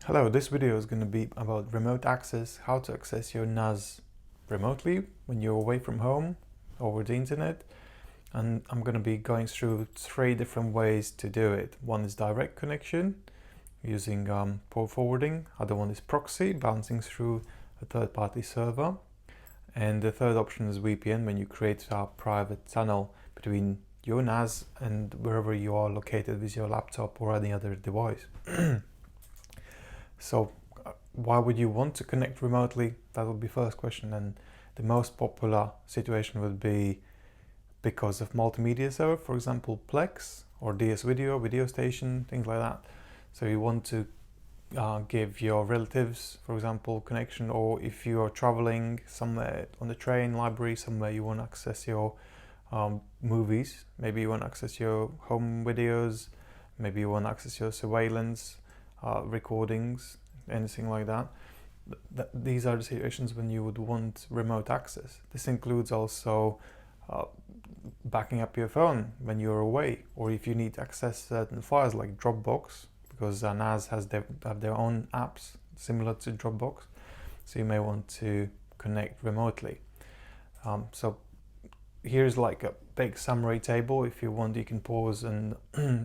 Hello, this video is going to be about remote access, how to access your NAS remotely when you're away from home over the internet. And I'm going to be going through 3 different ways to do it. One is direct connection using port forwarding. Other one is proxy, bouncing through a third-party server. And the third option is VPN, when you create a private tunnel between your NAS and wherever you are located with your laptop or any other device. So why would you want to connect remotely? That would be first question. And the most popular situation would be because of multimedia server, for example, Plex or DS video station, things like that. So you want to give your relatives, for example, connection, or if you are traveling somewhere on the train, library, somewhere you want to access your movies, maybe you want to access your home videos, maybe you want to access your surveillance recordings, anything like that. These are the situations when you would want remote access. This includes also backing up your phone when you're away, or if you need to access certain files like Dropbox, because NAS have their own apps similar to Dropbox, so you may want to connect remotely. So here's like a big summary table. If you want, you can pause and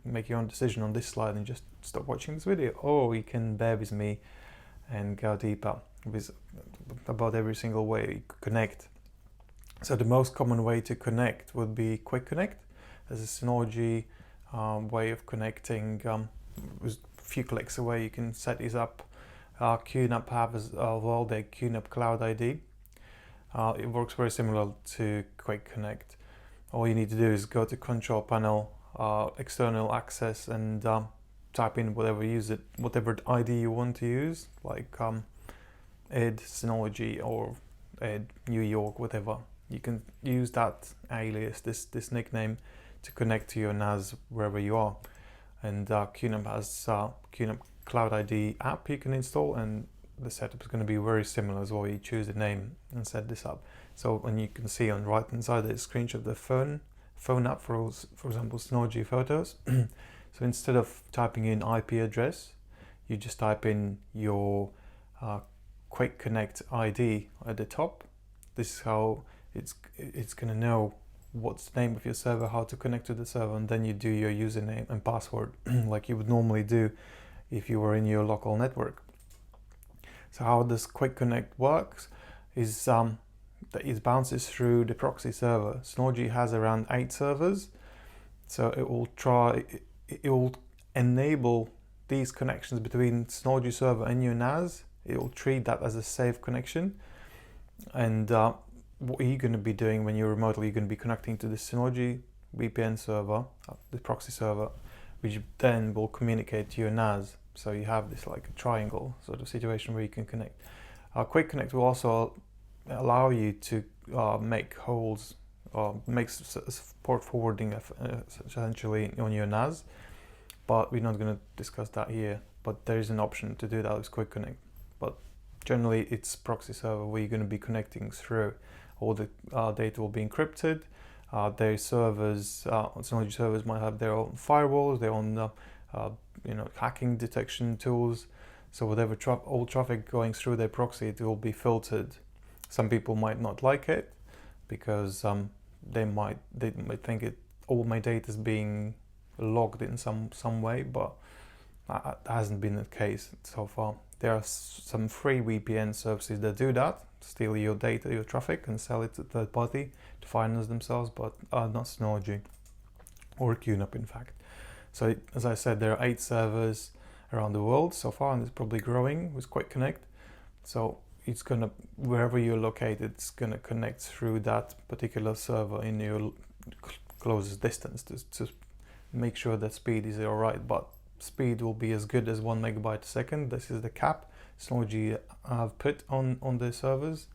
make your own decision on this slide and just stop watching this video, or you can bear with me and go deeper with about every single way you connect. So the most common way to connect would be QuickConnect. There's a Synology way of connecting. With a few clicks away you can set these up. QNAP have as well their QNAP Cloud ID. It works very similar to QuickConnect. All you need to do is go to control panel, external access, and type in whatever ID you want to use, like Ed Synology or Ed New York, whatever. You can use that alias, this nickname, to connect to your NAS wherever you are. And QNAP has QNAP Cloud ID app you can install, and the setup is going to be very similar as well. You choose the name and set this up. So when you can see on the right hand side, there's a screenshot of the phone app, for example, Synology Photos. So instead of typing in IP address, you just type in your QuickConnect ID at the top. This is how it's going to know what's the name of your server, how to connect to the server, and then you do your username and password like you would normally do if you were in your local network. So how this QuickConnect works is that it bounces through the proxy server. Synology has around 8 servers, so it will enable these connections between Synology server and your NAS. It will treat that as a safe connection. And what are you going to be doing when you're remotely? You're going to be connecting to the Synology VPN server, the proxy server, which then will communicate to your NAS. So you have this like a triangle sort of situation where you can connect. QuickConnect will also allow you to make holes, make port forwarding essentially on your NAS, but we're not going to discuss that here. But there is an option to do that with QuickConnect. But generally it's proxy server where you're going to be connecting through. All the data will be encrypted. Their servers, Synology servers might have their own firewalls, their own hacking detection tools. So whatever all traffic going through their proxy, it will be filtered. Some people might not like it because they might think all my data is being logged in some way, but that hasn't been the case so far. There are some free VPN services that do that, steal your data, your traffic, and sell it to third party to finance themselves, but not Synology or QNAP in fact. So as I said, there are 8 servers around the world so far, and it's probably growing with QuickConnect. So it's gonna, wherever you're located, it's gonna connect through that particular server in your closest distance to make sure that speed is all right. But speed will be as good as 1 megabyte a second. This is the cap Synology have put on their servers.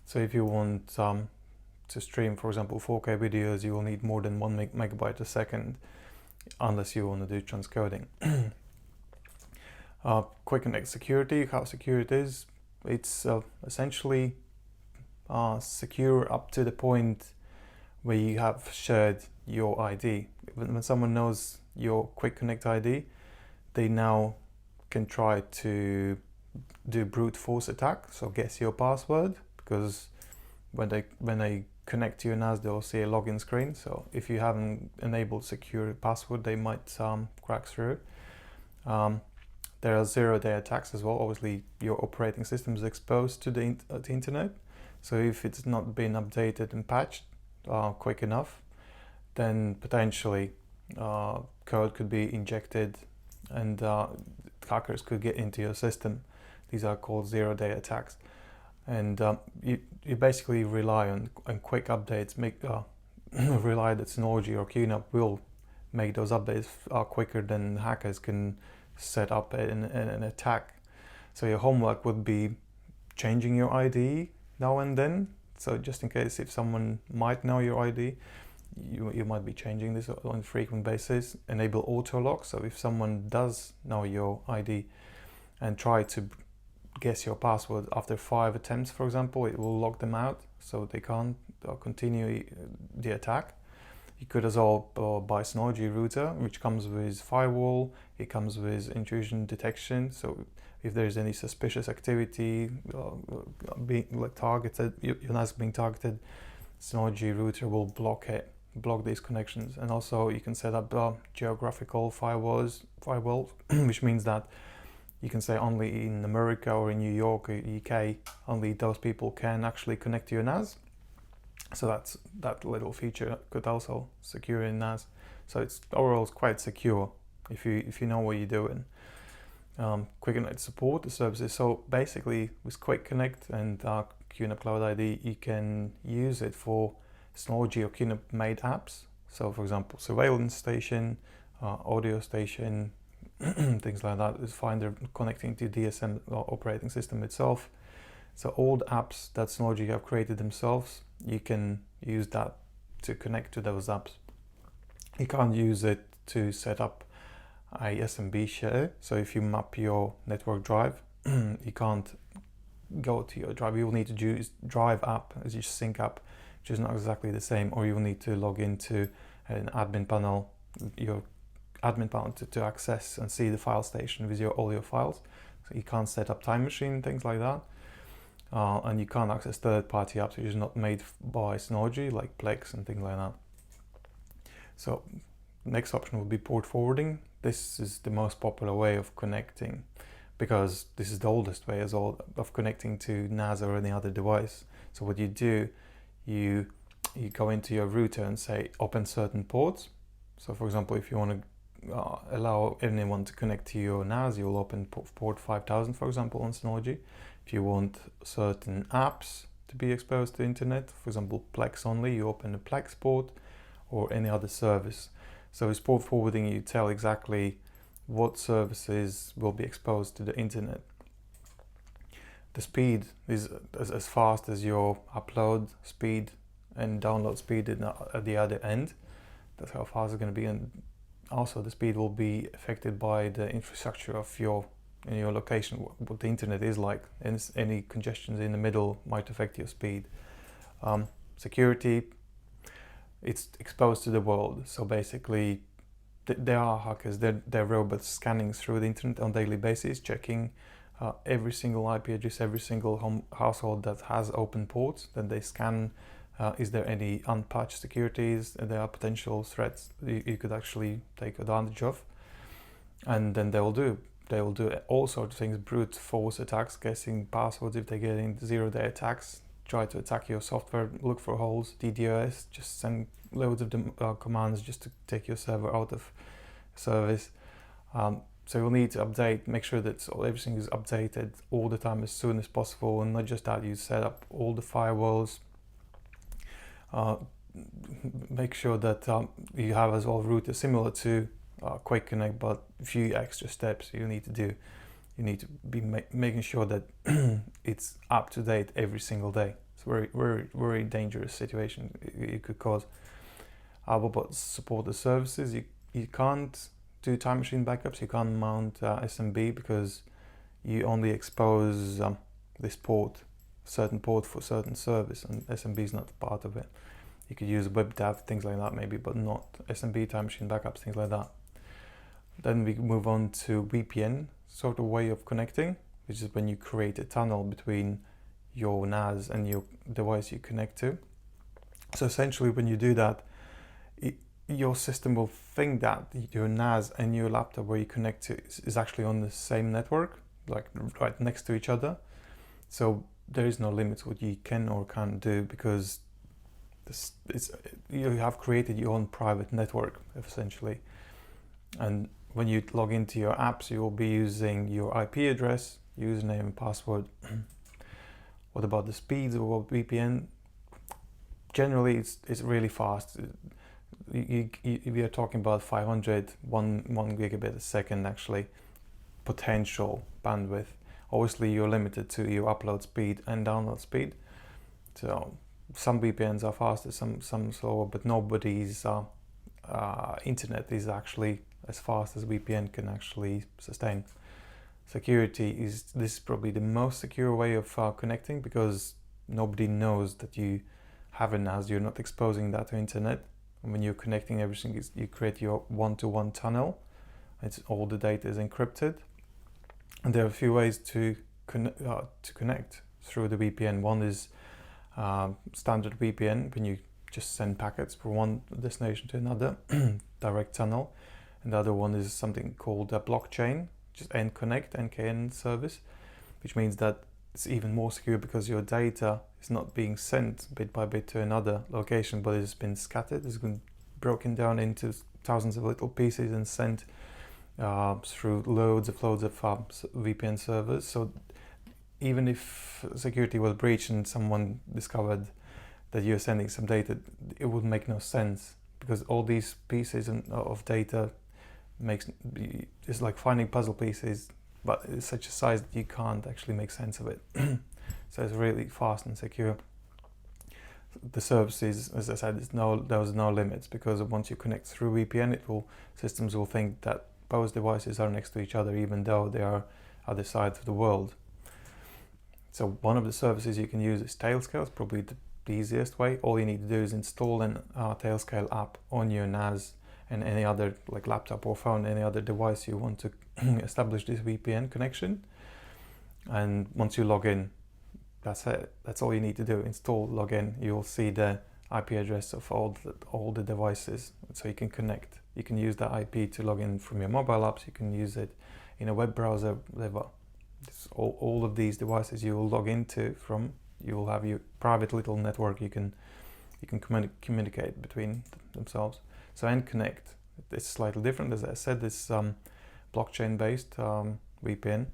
So if you want to stream, for example, 4K videos, you will need more than 1 megabyte a second, unless you want to do transcoding. QuickConnect security, how secure it is. It's essentially secure up to the point where you have shared your ID. When someone knows your QuickConnect ID, they now can try to do brute force attack, so guess your password, because when they connect to your NAS, they'll see a login screen. So if you haven't enabled secure password, they might crack through. There are zero-day attacks as well. Obviously, your operating system is exposed to the internet. So if it's not been updated and patched quick enough, then potentially code could be injected and hackers could get into your system. These are called zero-day attacks. And you basically rely on quick updates, rely that Synology or QNAP will make those updates quicker than hackers can set up an attack. So your homework would be changing your ID now and then. So just in case if someone might know your ID, you might be changing this on a frequent basis. Enable auto lock. So if someone does know your ID and try to guess your password after 5 attempts, for example, it will lock them out, so they can't continue the attack. You could as well buy Synology router, which comes with firewall. It comes with intrusion detection. So if there's any suspicious activity being targeted, your NAS being targeted, Synology router will block these connections. And also you can set up geographical firewalls, which means that you can say only in America or in New York or UK, only those people can actually connect to your NAS. So that little feature could also secure your NAS. So it's overall quite secure if you know what you're doing. QuickConnect support the services. So basically with QuickConnect and QNAP Cloud ID, you can use it for Synology or QNAP made apps. So for example, surveillance station, audio station, things like that is fine. They're connecting to DSM operating system itself. So all the apps that Synology have created themselves, you can use that to connect to those apps. You can't use it to set up a SMB share. So if you map your network drive, you can't go to your drive. You will need to use Drive app as your sync app, which is not exactly the same, or you will need to log into an admin panel, your admin panel to access and see the file station with all your files. So you can't set up Time Machine, things like that. And you can't access third-party apps which is not made by Synology, like Plex and things like that. So next option would be port forwarding. This is the most popular way of connecting, because this is the oldest way as well of connecting to NAS or any other device. So what you do, you go into your router and say open certain ports. So for example, if you want to allow anyone to connect to your NAS, you'll open port 5000, for example, on Synology. If you want certain apps to be exposed to the internet, for example, Plex only, you open a Plex port, or any other service. So with port forwarding, you tell exactly what services will be exposed to the internet. The speed is as fast as your upload speed and download speed at the other end. That's how fast it's going to be, and also the speed will be affected by the infrastructure of your location, what the internet is like, and any congestions in the middle might affect your speed. Security, it's exposed to the world. So basically, there are hackers, they're robots scanning through the internet on a daily basis, checking every single IP address, every single household that has open ports. Then they scan, is there any unpatched securities, and there are potential threats you could actually take advantage of. And then they will do all sorts of things, brute force attacks, guessing passwords if they're getting zero-day attacks, try to attack your software, look for holes, DDoS, just send loads of commands just to take your server out of service. So you'll need to update, make sure that everything is updated all the time as soon as possible, and not just that, you set up all the firewalls. Make sure that you have as well router similar to QuickConnect, but a few extra steps you need to do. You need to be making sure that it's up to date every single day. It's a very, very, very dangerous situation it could cause. But support the services, you can't do Time Machine backups, you can't mount SMB, because you only expose this port, certain port for certain service, and SMB is not part of it. You could use WebDAV, things like that maybe, but not SMB, Time Machine backups, things like that. Then we move on to VPN. sort of way of connecting, which is when you create a tunnel between your NAS and your device you connect to. So essentially when you do that, your system will think that your NAS and your laptop where you connect to is actually on the same network, like right next to each other. So there is no limits what you can or can't do, because you have created your own private network essentially. And when you log into your apps, you will be using your IP address, username and password. What about the speeds of a VPN? Generally, it's really fast. We are talking about 500, 1 gigabit a second actually, potential bandwidth. Obviously, you're limited to your upload speed and download speed. So some VPNs are faster, some slower, but nobody's internet is actually as fast as VPN can actually sustain. Security this is probably the most secure way of connecting, because nobody knows that you have a NAS. You're not exposing that to internet. And when you're connecting everything, you create your one-to-one tunnel. All the data is encrypted. And there are a few ways to connect through the VPN. One is standard VPN, when you just send packets from one destination to another, direct tunnel. And the other one is something called a blockchain, just nConnect, NKN service, which means that it's even more secure, because your data is not being sent bit by bit to another location, but it's been scattered, it's been broken down into thousands of little pieces and sent through loads of VPN servers. So even if security was breached and someone discovered that you're sending some data, it would make no sense, because all these pieces of data it's like finding puzzle pieces, but it's such a size that you can't actually make sense of it. So it's really fast and secure. The services, as I said, there's no limits, because once you connect through VPN, systems will think that both devices are next to each other, even though they are other sides of the world. So one of the services you can use is TailScale. It's probably the easiest way. All you need to do is install an TailScale app on your NAS and any other, like laptop or phone, any other device you want to establish this VPN connection. And once you log in, that's it. That's all you need to do. Install, log in. You'll see the IP address of all the devices, so you can connect. You can use that IP to log in from your mobile apps. You can use it in a web browser, whatever. All of these devices you will log into from. You will have your private little network. You can communicate between themselves. So nConnect, it's slightly different. As I said, it's blockchain-based VPN,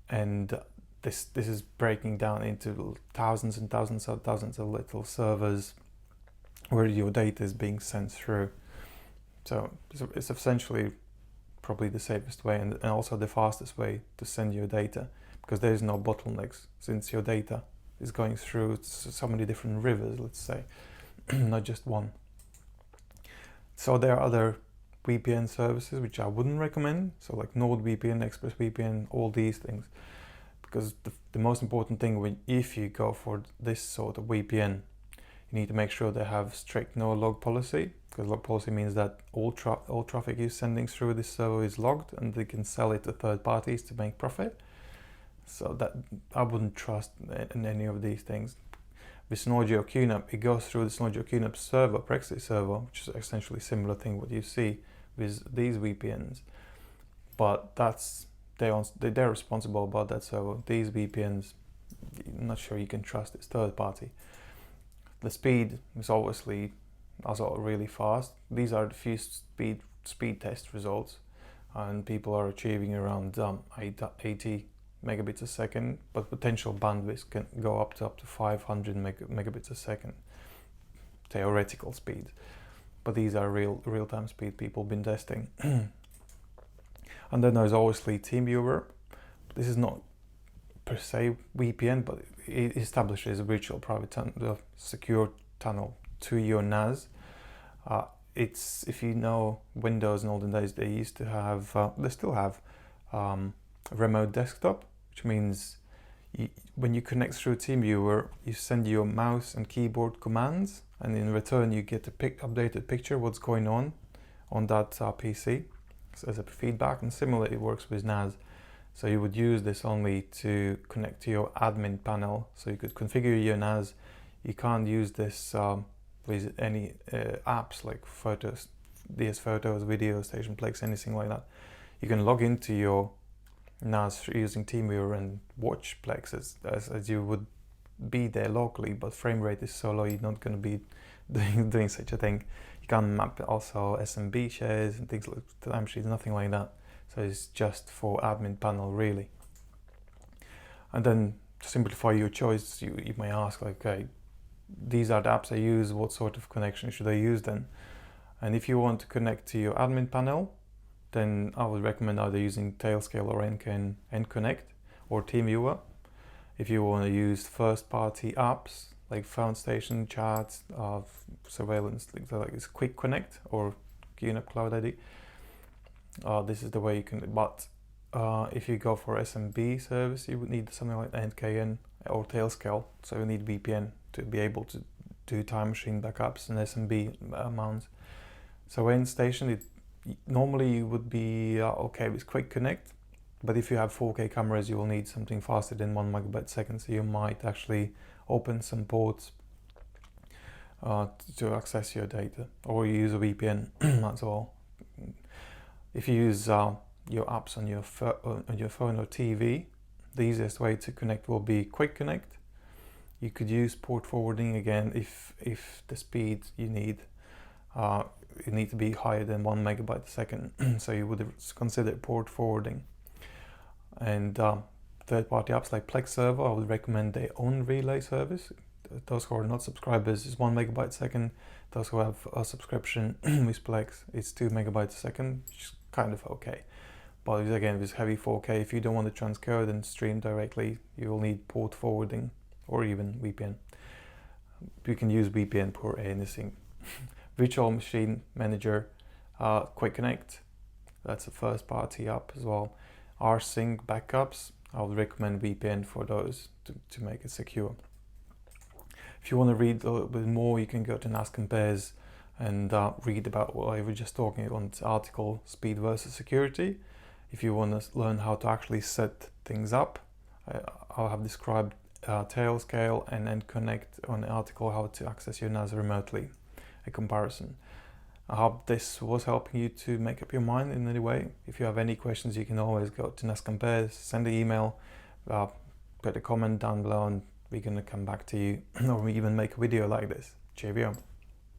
and this is breaking down into thousands and thousands of little servers where your data is being sent through. So it's essentially probably the safest way and also the fastest way to send your data, because there is no bottlenecks, since your data is going through so many different rivers, let's say, not just one. So there are other VPN services which I wouldn't recommend, so like NordVPN, ExpressVPN, all these things, because the most important thing if you go for this sort of VPN, you need to make sure they have strict no log policy, because log policy means that all traffic you're sending through this server is logged, and they can sell it to third parties to make profit. So that I wouldn't trust in any of these things. With Synology or QNAP, it goes through the Synology or QNAP server, proxy server, which is essentially similar thing what you see with these VPNs. But they're responsible about that server. These VPNs, I'm not sure you can trust. It's third party. The speed is obviously also really fast. These are the few speed test results, and people are achieving around 80 megabits a second, but potential bandwidth can go up to 500 megabits a second, theoretical speed. But these are real-time speed people been testing. And then there's obviously TeamViewer. This is not per se VPN, but it establishes a virtual private secure tunnel to your NAS. It's, if you know Windows in olden days, they used to have, they still have remote desktop, which means when you connect through TeamViewer, you send your mouse and keyboard commands, and in return you get a updated picture what's going on that PC as a feedback. And similarly, it works with NAS. So you would use this only to connect to your admin panel. So you could configure your NAS. You can't use this with any apps like Photos, DS Photos, Video Station, Plex, anything like that. You can log into your NAS using TeamViewer and watch Plex as you would be there locally, but frame rate is so low you're not going to be doing such a thing. You can map also SMB shares and things like timesheets, nothing like that. So it's just for admin panel really. And then to simplify your choice, you may ask, like, okay, these are the apps I use, what sort of connection should I use then? And if you want to connect to your admin panel, then I would recommend either using TailScale or nConnect or TeamViewer. If you want to use first-party apps like phone station, chats, surveillance, things like this, QuickConnect or QNAP Cloud ID, this is the way you can. But if you go for SMB service, you would need something like NKN or TailScale. So you need VPN to be able to do time machine backups and SMB mounts. So in station, normally you would be okay with QuickConnect, but if you have 4K cameras, you will need something faster than 1 megabit per second. So you might actually open some ports to access your data, or you use a VPN as well. If you use your apps on your phone or TV, the easiest way to connect will be QuickConnect. You could use port forwarding again if the speed you need to be higher than 1 megabit per second. So you would consider port forwarding. And third-party apps like Plex server, I would recommend their own relay service. Those who are not subscribers is 1 megabit per second. Those who have a subscription with Plex, it's 2 megabytes a second, which is kind of okay. But again, with heavy 4K, if you don't want to transcode and stream directly, you will need port forwarding or even VPN. You can use VPN for anything. Virtual Machine Manager, QuickConnect, that's a first-party app as well. rsync backups, I would recommend VPN for those to make it secure. If you want to read a little bit more, you can go to NAS Compares and read about what I was just talking about on this article, Speed versus Security. If you want to learn how to actually set things up, I'll have described TailScale and nConnect on the article, how to access your NAS remotely, a comparison. I hope this was helping you to make up your mind in any way. If you have any questions, you can always go to NAS Compares, send an email, put a comment down below, and we're going to come back to you or even make a video like this. Cheerio.